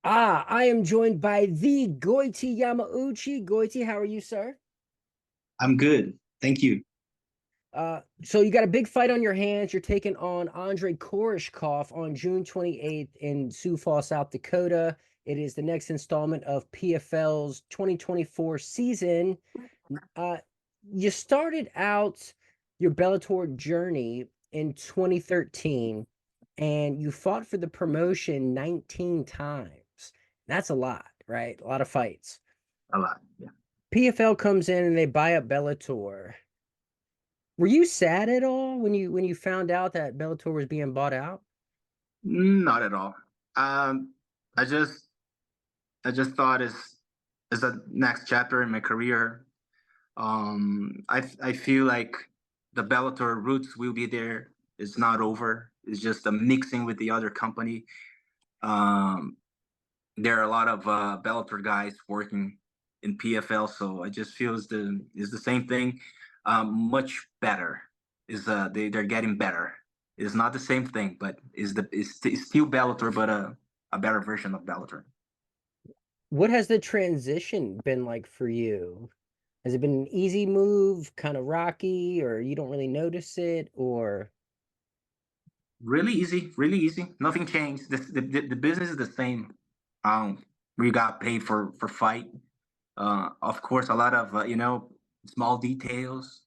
I am joined by the Goiti Yamauchi. Goiti, how are you, sir? I'm good. Thank you. So you got a big fight on your hands. You're taking on Andrey Koreshkov on June 28th in Sioux Falls, South Dakota. It is the next installment of PFL's 2024 season. Uh, you started out your Bellator journey in 2013 and you fought for the promotion 19 times. That's a lot, right? A lot of fights. A lot. Yeah. PFL comes in and they buy up Bellator. Were you sad at all when you found out that Bellator was being bought out? Not at all. Um, I just I just thought it's a next chapter in my career. I feel like the Bellator roots will be there. It's not over. It's just a mixing with the other company. Um, there are a lot of Bellator guys working in PFL, so I just feel it's the same thing, much better. Is they're getting better. It's not the same thing, but it's still Bellator, but a better version of Bellator. What has the transition been like for you? Has it been an easy move, kind of rocky, or you don't really notice it, or Really easy, really easy. Nothing changed. The business is the same. We got paid for fight. Of course, a lot of small details,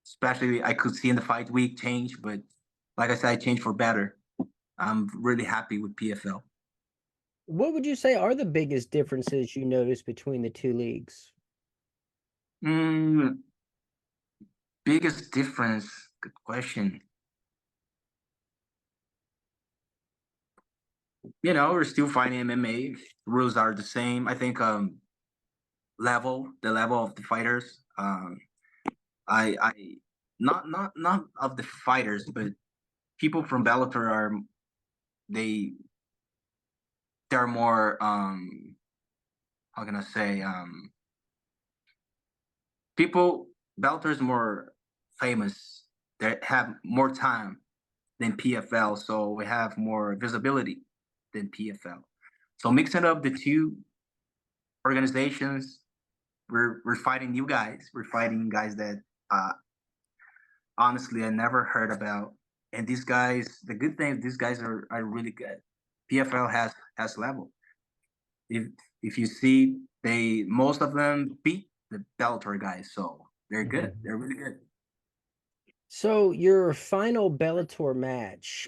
especially I could see in the fight week change, but like I said, I changed for better. I'm really happy with PFL. what would you say are the biggest differences you notice between the two leagues? Mm, biggest difference? Good question. We're still fighting MMA. Rules are the same. I think the level of the fighters. I not of the fighters, but people from Bellator they they're more how can I say people Bellator is more famous. They have more time than PFL, so we have more visibility than PFL. So mixing up the two organizations, we're fighting you guys. We're fighting guys that honestly I never heard about. And these guys, the good thing, these guys are really good. PFL has level. If if you see, they most of them beat the Bellator guys, so they're good. Mhm. They're really good. So your final Bellator match,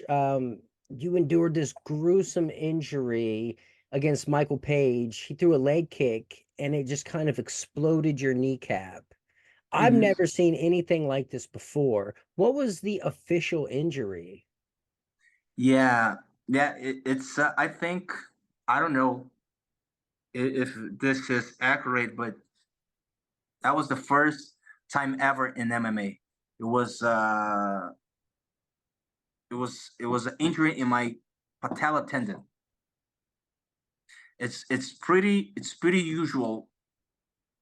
you endured this gruesome injury against Michael Page. He threw a leg kick and it just kind of exploded your kneecap. I've Mhm. never seen anything like this before. What was the official injury? Yeah, yeah. It's I think I don't know if this is accurate, but that was the first time ever in MMA. It was uh it was an injury in my patella tendon. It's pretty usual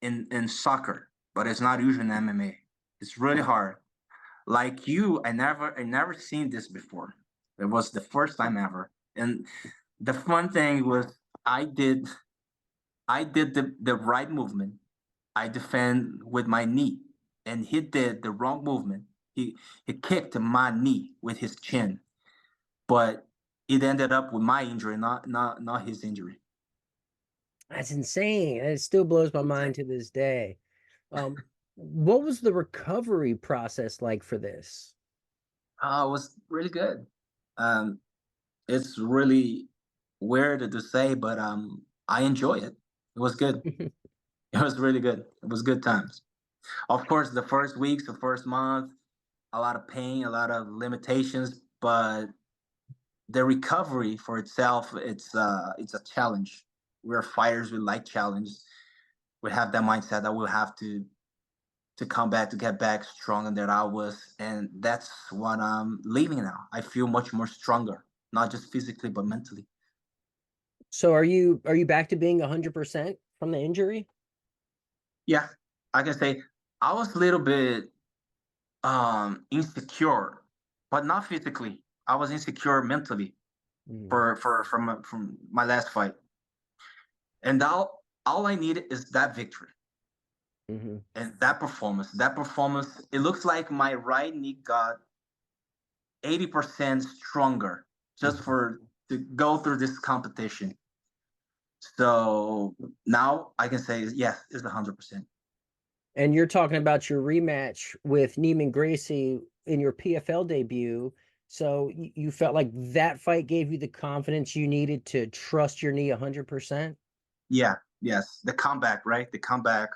in soccer, but it's not usual in MMA. It's really hard. Like you, I never seen this before. It was the first time ever. And the fun thing was I did I did the right movement. I defend with my knee, and he did the wrong movement. He kicked my knee with his chin, but it ended up with my injury, not his injury. That's insane. It still blows my mind to this day. What was the recovery process like for this? It was really good. Um, it's really weird to say, but I enjoy it. It was good. It was really good. It was good times. Of course, the first weeks, the first month, a lot of pain, a lot of limitations, but the recovery for itself, it's a challenge. We're fighters. We like challenges. We have that mindset that we'll have to come back to get back stronger than I was, and that's what I'm leaving now. I feel much more stronger, not just physically but mentally. So are you back to being 100% from the injury? Yeah, I can say I was a little bit insecure, but not physically. I was insecure mentally Mm. from my last fight. And all I needed is that victory Hmm. and that performance. That performance, it looks like my right knee got 80% stronger just Hmm. for to go through this competition. So now I can say yes, it's 100%. And you're talking about your rematch with Neiman Gracie in your PFL debut. So you felt like that fight gave you the confidence you needed to trust your knee 100%? Yeah, yes, the comeback, right? The comeback.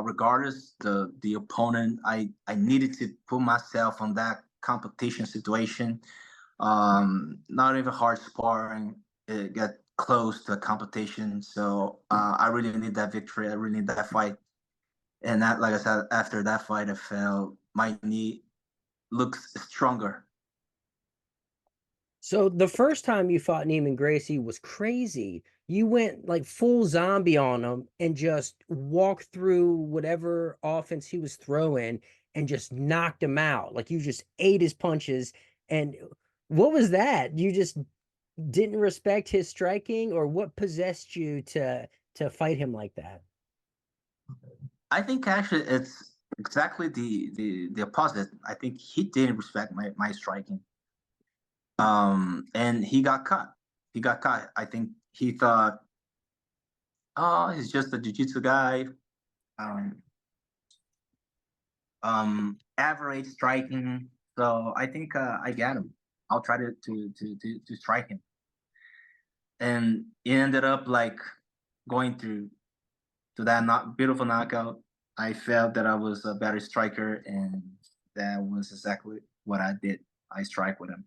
Regardless the opponent, I needed to put myself on that competition situation. Not even hard sparring. It got close to a competition, so I really need that victory. I really need that fight. And that, like I said, after that fight, I felt my knee looks stronger. So the first time you fought Neiman Gracie was crazy. You went like full zombie on him and just walked through whatever offense he was throwing and just knocked him out. Like you just ate his punches. And what was that? You just didn't respect his striking, or what possessed you to fight him like that? I think actually it's exactly the opposite. I think he didn't respect my striking. And he got caught. He got caught. I think he thought, oh, he's just a jiu-jitsu guy. Um, average striking. So I think I got him. I'll try to strike him. And it ended up like going through to that not beautiful knockout. I felt that I was a better striker, and that was exactly what I did. I strike with him.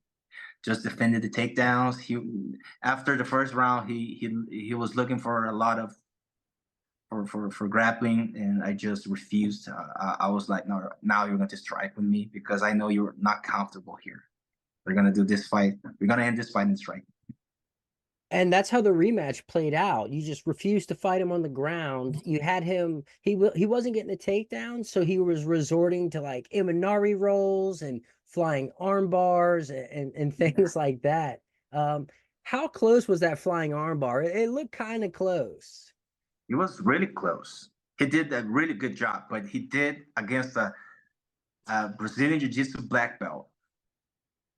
Just defended the takedowns. He after the first round, he was looking for a lot of for grappling, and I just refused. I was like, no, now you're going to strike with me because I know you're not comfortable here. We're gonna do this fight. We're gonna end this fight in strike. And that's how the rematch played out. You just refused to fight him on the ground. You had him. He wasn't getting the takedown, so he was resorting to like Imanari rolls and flying arm bars and Yeah. things like that. Um, how close was that flying arm bar? It looked kind of close. It was really close. He did a really good job, but he did against a Brazilian Jiu-Jitsu black belt,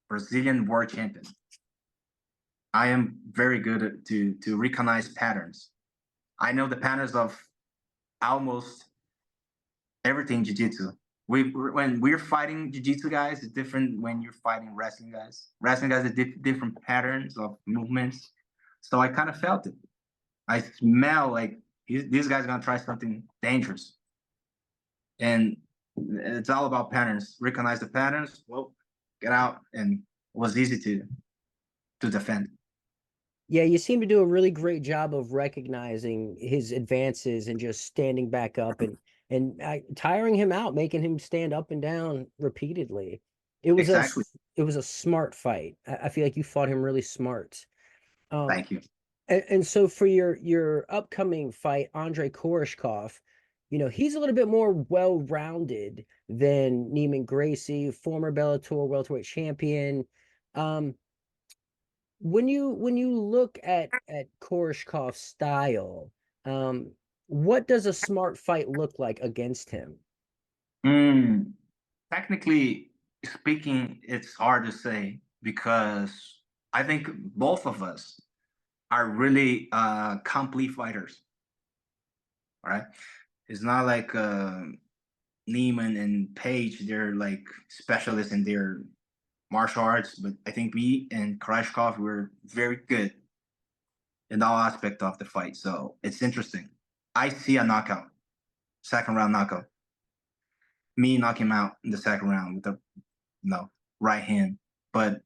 Brazilian world champion. I am very good to recognize patterns. I know the patterns of almost everything jiu-jitsu. When we're fighting jiu-jitsu guys, it's different when you're fighting wrestling guys. Wrestling guys are different patterns of movements. So I kind of felt it. I smell like this guy's gonna try something dangerous, and it's all about patterns. Recognize the patterns. Well, get out, and it was easy to defend. Yeah, you seem to do a really great job of recognizing his advances and just standing back up and tiring him out, making him stand up and down repeatedly. It was a Exactly. it was a smart fight. I feel like you fought him really smart. Um, Thank you. and so for your upcoming fight, Andrey Koreshkov, he's a little bit more well-rounded than Neiman Gracie, former Bellator welterweight champion. Um, when you look at Koreshkov's style, um, what does a smart fight look like against him? Mm, technically speaking, it's hard to say because I think both of us are really complete fighters. All right, it's not like Neiman and Page; they're like specialists in their martial arts. But I think me and Koreshkov were very good in all aspect of the fight. So it's interesting. I see a knockout, second round knockout. Me knock him out in the second round with the no right hand. But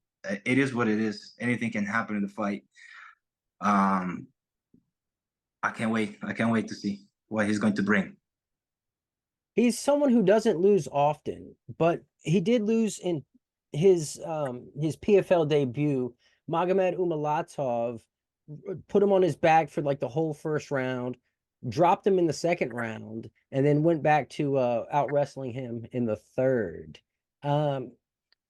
it is what it is. Anything can happen in the fight. Um, I can't wait. I can't wait to see what he's going to bring. He's someone who doesn't lose often, but he did lose in his PFL debut. Magomed Umalatov put him on his back for like the whole first round, dropped him in the second round, and then went back to out wrestling him in the third. Um,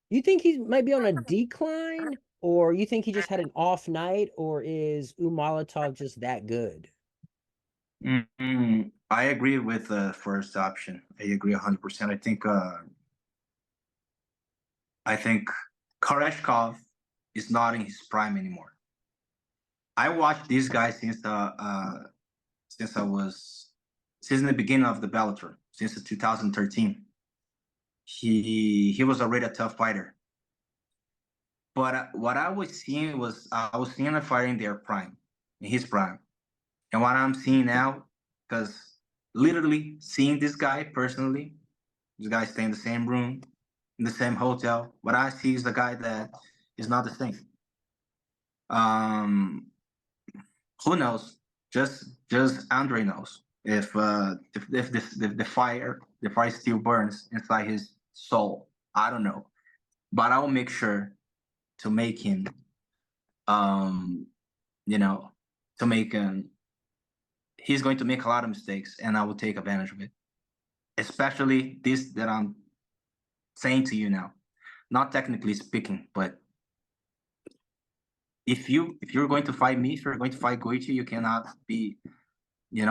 you think he might be on a decline, or you think he just had an off night, or is Umalatov just that good? I agree with the first option. I agree 100%. I think Koreshkov is not in his prime anymore. I watched this guy since I was since the beginning of the Bellator, since 2013. He was already a tough fighter. But what I was seeing was I was seeing a fighter in their prime, in his prime. And what I'm seeing now, because literally seeing this guy personally, this guy stay in the same room, in the same hotel. What I see is a guy that is not the same. Um, who knows? Just Andrey knows if the fire still burns inside his soul. I don't know, but I will make sure to make him um you know to make him. He's going to make a lot of mistakes, and I will take advantage of it. Especially this that I'm saying to you now, not technically speaking, but if you're going to fight me, if you're going to fight Goiti, you cannot be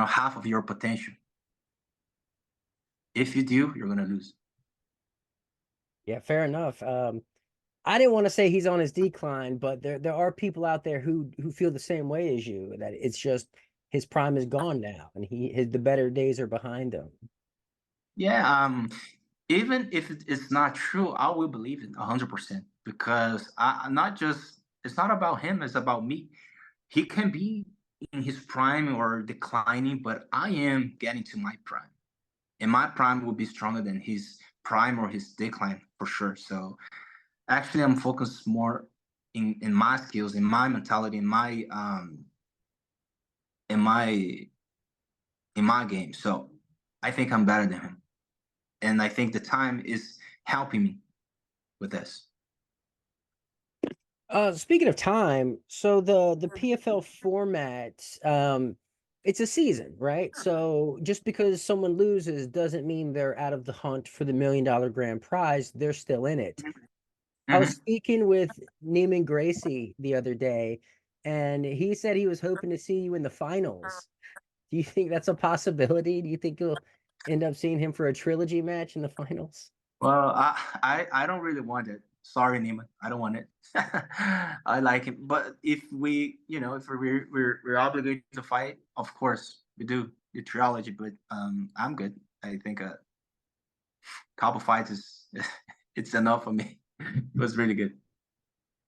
half of your potential. If you do, you're gonna lose. Yeah, fair enough. I didn't want to say he's on his decline, but there are people out there who feel the same way as you, that it's just his prime is gone now, and the better days are behind him. Yeah, even if it's not true, I will believe it 100% because I'm not just. It's not about him; it's about me. He can be in his prime or declining, but I am getting to my prime, and my prime will be stronger than his prime or his decline for sure. So actually, I'm focused more in my skills, in my mentality, in my in my game. So I think I'm better than him, and I think the time is helping me with this. Speaking of time, so the PFL format, it's a season, right? So just because someone loses doesn't mean they're out of the hunt for the $1 million grand prize. They're still in it. I was Mm-hmm. speaking with Neiman Gracie the other day, and he said he was hoping to see you in the finals. Do you think that's a possibility? Do you think you'll end up seeing him for a trilogy match in the finals? Well, I don't really want it. Sorry, Neiman, I don't want it. I like him, but if we're obligated to fight, of course we do the trilogy. But I'm good. I think a couple fights is it's enough for me. It was really good.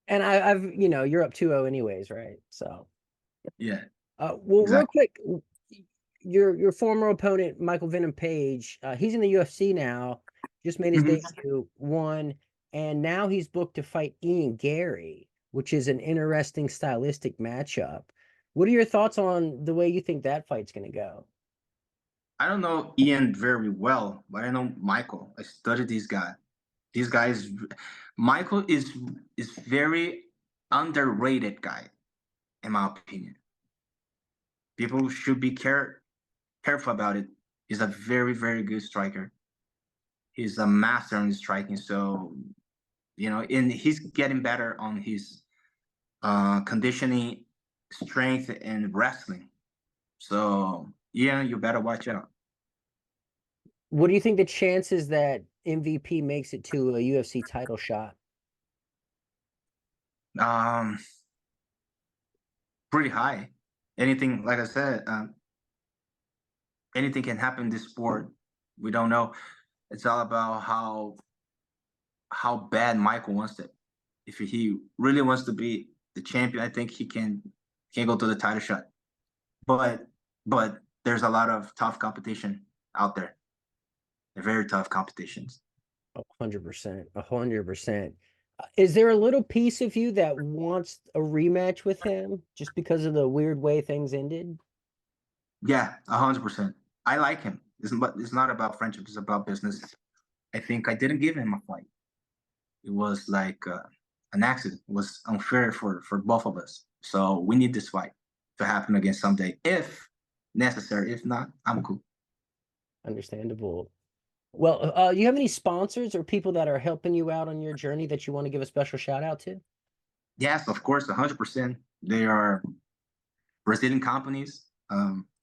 And I've, you're up 2-0 anyways, right? So, Yeah, well, real exactly. quick, your former opponent, Michael Venom Page, he's in the UFC now, just made his Mhm. debut, won, and now he's booked to fight Ian Garry, which is an interesting stylistic matchup. What are your thoughts on the way you think that fight's going to go? I don't know Ian very well, but I know Michael. I studied this guy. This guy is Michael is very underrated guy, in my opinion. People should be careful about it. He's a very, very good striker. He's a master in striking. So, and he's getting better on his conditioning, strength, and wrestling. So, yeah, you better watch out. What do you think the chances that MVP makes it to a UFC title shot? Um, Pretty high. Anything, like I said, anything can happen in this sport. We don't know. It's all about how bad Michael wants it. If he really wants to be the champion, I think he can go to the title shot. But but there's a lot of tough competition out there. They're very tough competitions. 100%, 100%. Is there a little piece of you that wants a rematch with him just because of the weird way things ended? Yeah, 100%. I like him. It's not about friendship. It's about business. I think I didn't give him a fight. It was like an accident. It was unfair for both of us. So we need this fight to happen again someday, if necessary. If not, I'm cool. Understandable. Well, you have any sponsors or people that are helping you out on your journey that you want to give a special shout out to? Yes, of course, 100%. They are Brazilian companies.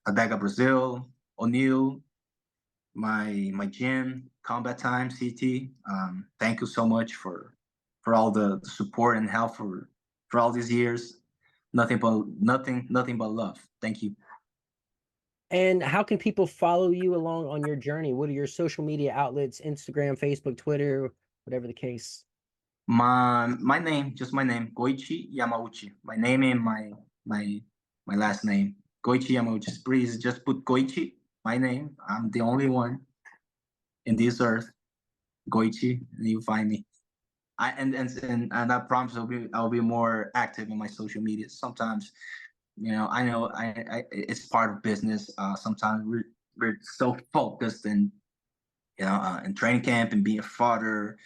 Adega Brazil, O'Neill, my gym, Combat Time, CT. Thank you so much for all the support and help for all these years. Nothing but love. Thank you. And how can people follow you along on your journey? What are your social media outlets? Instagram, Facebook, Twitter, whatever the case. My name, just my name, Goiti Yamauchi. My name and my last name, Goiti Yamauchi. Please just put Goiti, my name. I'm the only one in this earth, Goiti, and you find me. And I promise I'll be more active in my social media. Sometimes, I know I it's part of business. Sometimes we're so focused in training camp and being a father,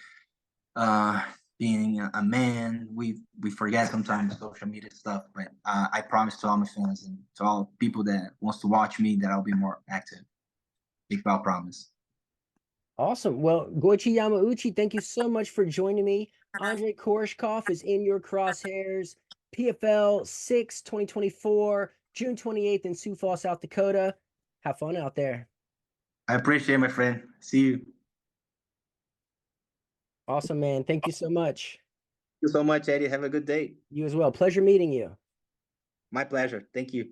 uh, being a man. We forget sometimes social media stuff. But I promise to all my fans and to all people that wants to watch me that I'll be more active. Big Val promise. Awesome. Well, Goiti Yamauchi, thank you so much for joining me. Andrey Koreshkov is in your crosshairs. PFL 6 2024, June 28th in Sioux Falls, South Dakota. Have fun out there. I appreciate it, my friend. See you. Thank Awesome, man. Thank you so much. you so much, Eddie. Have a good day. You as well. Pleasure meeting you. My pleasure. Thank you.